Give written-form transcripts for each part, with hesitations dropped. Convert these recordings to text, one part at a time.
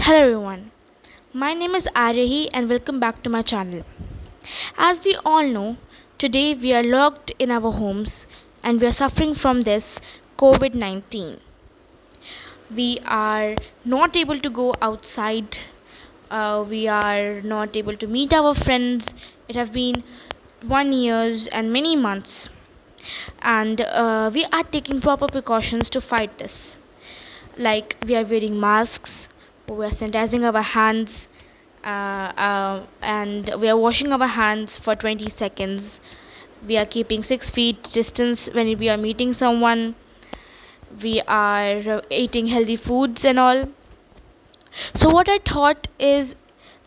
Hello everyone, my name is Arahi and welcome back to my channel. As we all know, today we are locked in our homes and we are suffering from this COVID 19. We are not able to go outside, we are not able to meet our friends. It has been 1 years and many months, and we are taking proper precautions to fight this. Like we are wearing masks, we are sanitizing our hands, and we are washing our hands for 20 seconds. We are keeping 6 feet distance when we are meeting someone. We are eating healthy foods and all. So what I thought is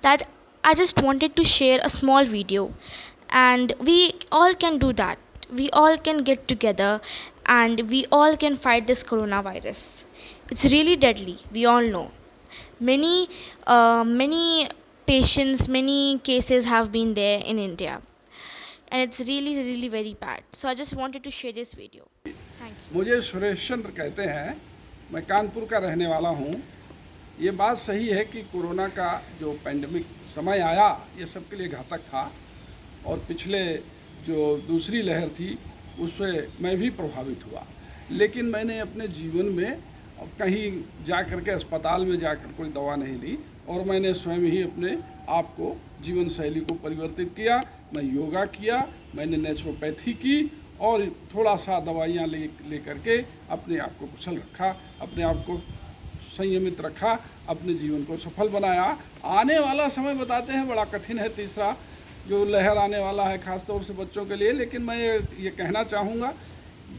that I just wanted to share a small video, and we all can do that. We all can get together and we all can fight this coronavirus. It's really deadly, we all know. Many patients, many cases have been there in India, and it's really very bad. So I just wanted to share this video. Thank you. मुझे सुरेश चंद्र कहते हैं। मैं कानपुर का रहने वाला हूँ। ये बात सही है कि कोरोना का जो पैंडमिक समय आया ये सबके लिए घातक था, और पिछले जो दूसरी लहर थी उससे मैं भी प्रभावित हुआ। लेकिन मैंने अपने जीवन में कहीं जा कर के अस्पताल में जाकर कोई दवा नहीं ली, और मैंने स्वयं ही अपने आप को जीवन शैली को परिवर्तित किया। मैं योगा किया, मैंने नेचुरोपैथी की, और थोड़ा सा दवाइयाँ ले करके अपने आप को कुशल रखा, अपने आप को संयमित रखा, अपने जीवन को सफल बनाया। आने वाला समय बताते हैं बड़ा कठिन है, तीसरा जो लहर आने वाला है खासतौर से बच्चों के लिए। लेकिन मैं ये कहना चाहूँगा,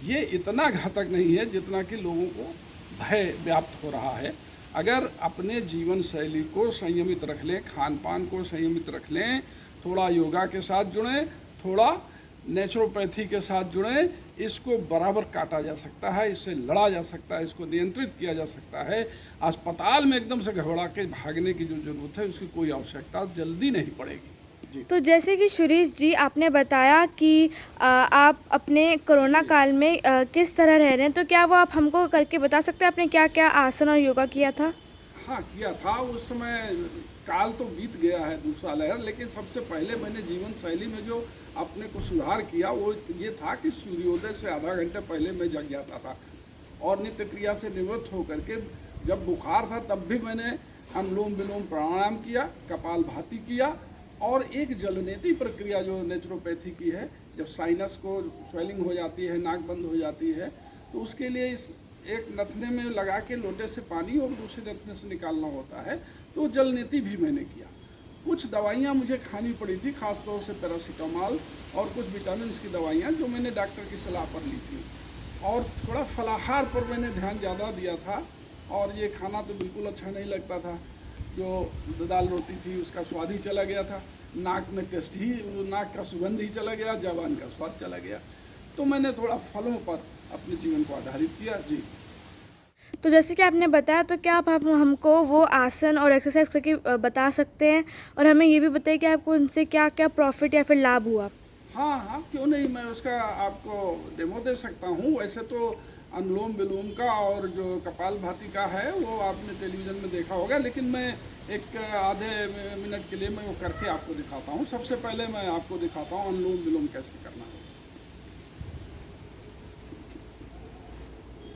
ये इतना घातक नहीं है जितना कि लोगों को भय व्याप्त हो रहा है। अगर अपने जीवन शैली को संयमित रख लें, खान पान को संयमित रख लें, थोड़ा योगा के साथ जुड़ें, थोड़ा नेचुरोपैथी के साथ जुड़ें, इसको बराबर काटा जा सकता है, इससे लड़ा जा सकता है, इसको नियंत्रित किया जा सकता है। अस्पताल में एकदम से घबरा के भागने की जो ज़रूरत है उसकी कोई आवश्यकता जल्दी नहीं पड़ेगी। जी। तो जैसे कि सुरेश जी आपने बताया कि आप अपने कोरोना काल में किस तरह रह रहे हैं, तो क्या वो आप हमको करके बता सकते हैं आपने क्या क्या आसन और योगा किया था? हाँ, किया था। उस समय काल तो बीत गया है दूसरा लहर, लेकिन सबसे पहले मैंने जीवन शैली में जो अपने को सुधार किया वो ये था कि सूर्योदय से आधा घंटे पहले मैं जग जाता था, और नित्य क्रिया से निवृत्त होकर के जब बुखार था तब भी मैंने अनुलोम विलोम प्राणायाम किया, कपालभाति किया, और एक जलनेती प्रक्रिया जो नेचुरोपैथी की है, जब साइनस को स्वेलिंग हो जाती है, नाक बंद हो जाती है, तो उसके लिए इस एक नथने में लगा के लोटे से पानी और दूसरे नथने से निकालना होता है, तो जलनेती भी मैंने किया। कुछ दवाइयाँ मुझे खानी पड़ी थी, खासतौर से पैरासीटामॉल और कुछ विटामिन की दवाइयाँ जो मैंने डॉक्टर की सलाह पर ली थी, और थोड़ा फलाहार पर मैंने ध्यान ज़्यादा दिया था। और ये खाना तो बिल्कुल अच्छा नहीं लगता था, जो दाल रोटी थी उसका स्वाद ही चला गया था, नाक में टेस्ट ही, नाक का सुगंध ही चला गया, ज़बान का स्वाद चला गया। तो मैंने थोड़ा फलों पर अपने जीवन को आधारित किया। जी। तो जैसे कि आपने बताया, तो क्या आप हमको वो आसन और एक्सरसाइज करके बता सकते हैं, और हमें ये भी बताइए कि आपको उनसे क्या क्या प्रॉफिट या फिर लाभ हुआ? हाँ हाँ, क्यों नहीं, मैं उसका आपको डेमो दे सकता हूँ। वैसे तो अनुलोम विलोम का और जो कपालभाति का है वो आपने टेलीविज़न में देखा होगा, लेकिन मैं एक आधे मिनट के लिए मैं वो करके आपको दिखाता हूँ। सबसे पहले मैं आपको दिखाता हूँ अनुलोम विलोम कैसे करना है।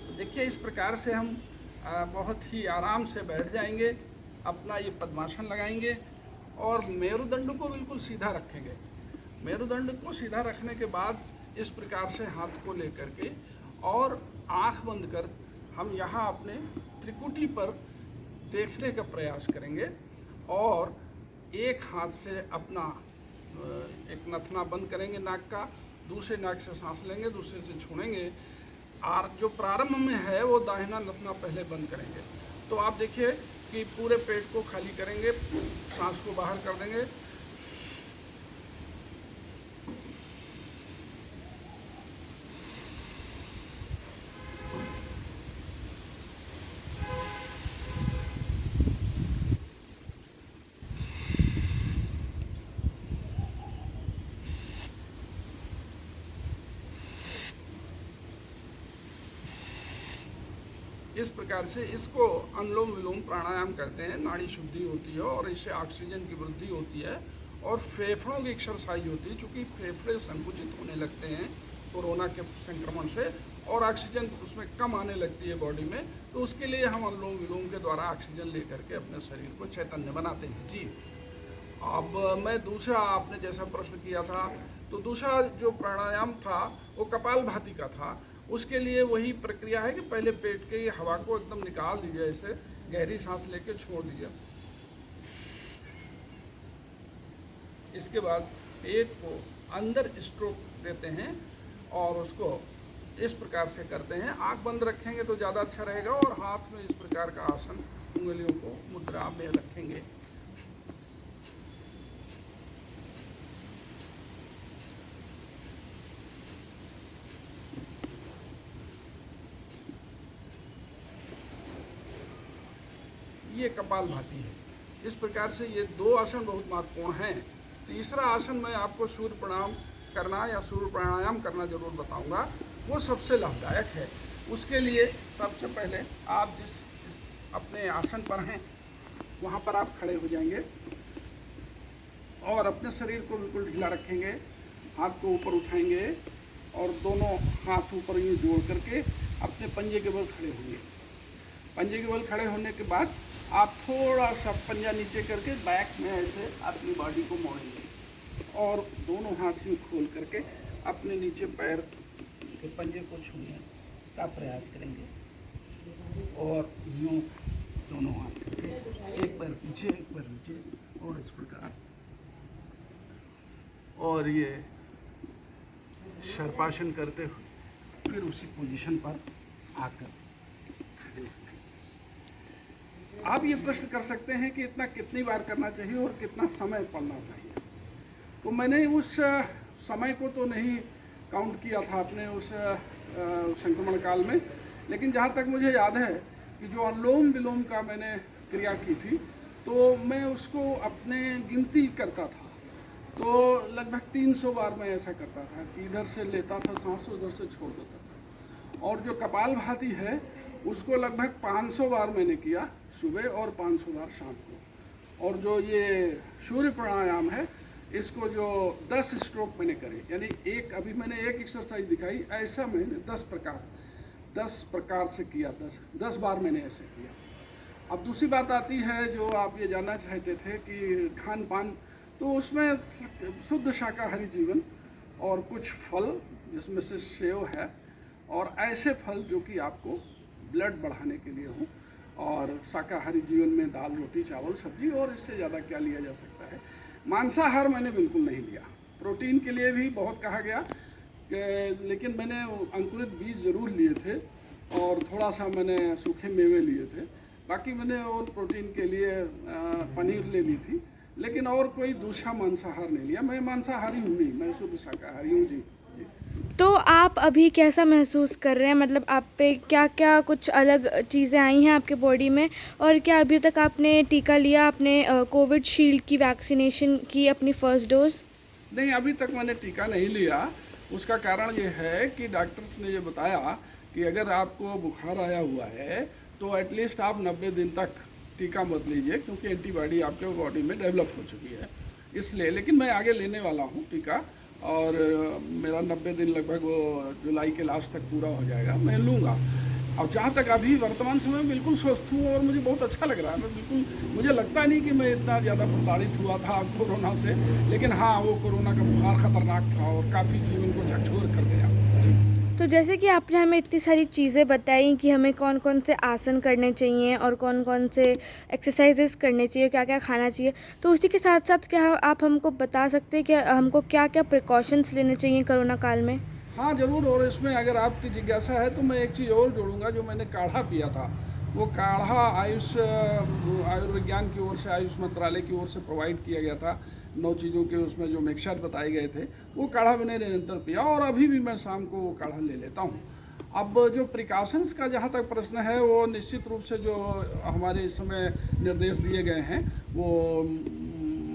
तो देखिए, इस प्रकार से हम बहुत ही आराम से बैठ जाएंगे, अपना ये पद्मासन लगाएंगे और मेरुदंड को बिल्कुल सीधा रखेंगे। मेरुदंड को सीधा रखने के बाद इस प्रकार से हाथ को लेकर के और आंख बंद कर हम यहाँ अपने त्रिकुटी पर देखने का प्रयास करेंगे, और एक हाथ से अपना एक नथना बंद करेंगे नाक का, दूसरे नाक से सांस लेंगे, दूसरे से छोड़ेंगे, और जो प्रारंभ में है वो दाहिना नथना पहले बंद करेंगे। तो आप देखिए कि पूरे पेट को खाली करेंगे, सांस को बाहर कर देंगे, इस प्रकार से इसको अनुलोम विलोम प्राणायाम करते हैं। नाड़ी शुद्धि होती है और इससे ऑक्सीजन की वृद्धि होती है और फेफड़ों की एक्सरसाइज होती है, क्योंकि फेफड़े संकुचित होने लगते हैं कोरोना के संक्रमण से और ऑक्सीजन उसमें कम आने लगती है बॉडी में। तो उसके लिए हम अनुलोम विलोम के द्वारा ऑक्सीजन लेकर के अपने शरीर को चैतन्य बनाते हैं। जी, अब मैं दूसरा, आपने जैसा प्रश्न किया था, तो दूसरा जो प्राणायाम था वो कपालभाति का था। उसके लिए वही प्रक्रिया है कि पहले पेट की हवा को एकदम निकाल दीजिए, ऐसे गहरी सांस लेके छोड़ दीजिए। इसके बाद पेट को अंदर स्ट्रोक देते हैं और उसको इस प्रकार से करते हैं। आंख बंद रखेंगे तो ज़्यादा अच्छा रहेगा और हाथ में इस प्रकार का आसन, उंगलियों को मुद्रा में रखेंगे। ये कपालभाति है। इस प्रकार से ये दो आसन बहुत महत्वपूर्ण हैं। तीसरा आसन मैं आपको सूर्य प्रणाम करना या सूर्य प्राणायाम करना जरूर बताऊंगा, वो सबसे लाभदायक है। उसके लिए सबसे पहले आप जिस अपने आसन पर हैं वहाँ पर आप खड़े हो जाएंगे और अपने शरीर को बिल्कुल ढीला रखेंगे। हाथ को ऊपर उठाएंगे और दोनों हाथ ऊपर यूँ जोड़ करके अपने पंजे के बल खड़े होंगे। पंजे के बल खड़े होने के बाद आप थोड़ा सा पंजा नीचे करके बैक में ऐसे अपनी बॉडी को मोड़ेंगे और दोनों हाथ यूँ खोल करके अपने नीचे पैर के पंजे को छूने का प्रयास करेंगे और यूँ दोनों हाथ एक पैर पीछे एक पैर नीचे और इस प्रकार, और ये सर्पासन करते हुए फिर उसी पोजीशन पर आकर खड़े। आप ये प्रश्न कर सकते हैं कि इतना कितनी बार करना चाहिए और कितना समय पड़ना चाहिए। तो मैंने उस समय को तो नहीं काउंट किया था अपने उस संक्रमण काल में, लेकिन जहाँ तक मुझे याद है कि जो अनुलोम विलोम का मैंने क्रिया की थी तो मैं उसको अपने गिनती करता था। तो लगभग 300 बार मैं ऐसा करता था कि इधर से लेता था सांस, उधर से छोड़ देता था। और जो कपालभाति है उसको लगभग 500 बार मैंने किया सुबह और 500 बार शाम को। और जो ये सूर्य प्राणायाम है इसको जो 10 स्ट्रोक मैंने करे, यानी एक, अभी मैंने एक एक्सरसाइज दिखाई, ऐसा मैंने 10 प्रकार से किया। 10 बार मैंने ऐसे किया। अब दूसरी बात आती है जो आप ये जानना चाहते थे कि खान पान, तो उसमें शुद्ध शाकाहारी जीवन और कुछ फल जिसमें से सेव है और ऐसे फल जो कि आपको ब्लड बढ़ाने के लिए हो, और शाकाहारी जीवन में दाल रोटी चावल सब्जी, और इससे ज़्यादा क्या लिया जा सकता है। मांसाहार मैंने बिल्कुल नहीं लिया। प्रोटीन के लिए भी बहुत कहा गया लेकिन मैंने अंकुरित बीज ज़रूर लिए थे और थोड़ा सा मैंने सूखे मेवे लिए थे। बाकी मैंने और प्रोटीन के लिए पनीर ले ली थी, लेकिन और कोई दूसरा मांसाहार नहीं लिया। मैं मांसाहारी हूँ नहीं, मैं शुद्ध शाकाहारी हूँ। जी। तो आप अभी कैसा महसूस कर रहे हैं, मतलब आप पे क्या क्या कुछ अलग चीज़ें आई हैं आपके बॉडी में, और क्या अभी तक आपने टीका लिया, आपने कोविड शील्ड की वैक्सीनेशन की अपनी फर्स्ट डोज? नहीं, अभी तक मैंने टीका नहीं लिया। उसका कारण ये है कि डॉक्टर्स ने ये बताया कि अगर आपको बुखार आया हुआ है तो एटलीस्ट आप 90 दिन तक टीका मत लीजिए, क्योंकि एंटीबॉडी आपके बॉडी में डेवलप हो चुकी है इसलिए। लेकिन मैं आगे लेने वाला हूँ टीका और मेरा 90 दिन लगभग वो जुलाई के लास्ट तक पूरा हो जाएगा, मैं लूँगा। और जहाँ तक अभी वर्तमान समय में बिल्कुल स्वस्थ हूँ और मुझे बहुत अच्छा लग रहा है। मैं बिल्कुल, मुझे लगता नहीं कि मैं इतना ज़्यादा प्रताड़ित हुआ था कोरोना से, लेकिन हाँ, वो कोरोना का बुखार ख़तरनाक था और काफ़ी जीवन को झकझोर कर गया। तो जैसे कि आपने हमें इतनी सारी चीज़ें बताई कि हमें कौन कौन से आसन करने चाहिए और कौन कौन से एक्सरसाइजेस करने चाहिए, क्या क्या खाना चाहिए, तो उसी के साथ साथ क्या आप हमको बता सकते हैं कि हमको क्या क्या प्रिकॉशंस लेने चाहिए कोरोना काल में? हाँ ज़रूर, और इसमें अगर आपकी जिज्ञासा है तो मैं एक चीज़ और जोड़ूंगा। जो मैंने काढ़ा पिया था, वो काढ़ा आयुर्विज्ञान की ओर से, आयुष मंत्रालय की ओर से प्रोवाइड किया गया था। 9 चीज़ों के उसमें जो मिक्सचर बताए गए थे, वो काढ़ा मैंने निरंतर पिया और अभी भी मैं शाम को वो काढ़ा ले लेता हूँ। अब जो प्रिकॉशंस का जहाँ तक प्रश्न है, वो निश्चित रूप से जो हमारे इस समय निर्देश दिए गए हैं, वो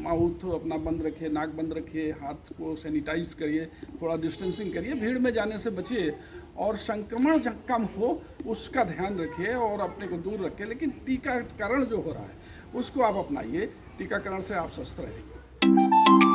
माउथ अपना बंद रखिए, नाक बंद रखिए, हाथ को सैनिटाइज करिए, थोड़ा डिस्टेंसिंग करिए, भीड़ में जाने से बचिए और संक्रमण जब कम हो उसका ध्यान रखिए और अपने को दूर रखिए, लेकिन टीकाकरण जो हो रहा है उसको आप अपनाइए। टीकाकरण से आप स्वस्थ रहेंगे।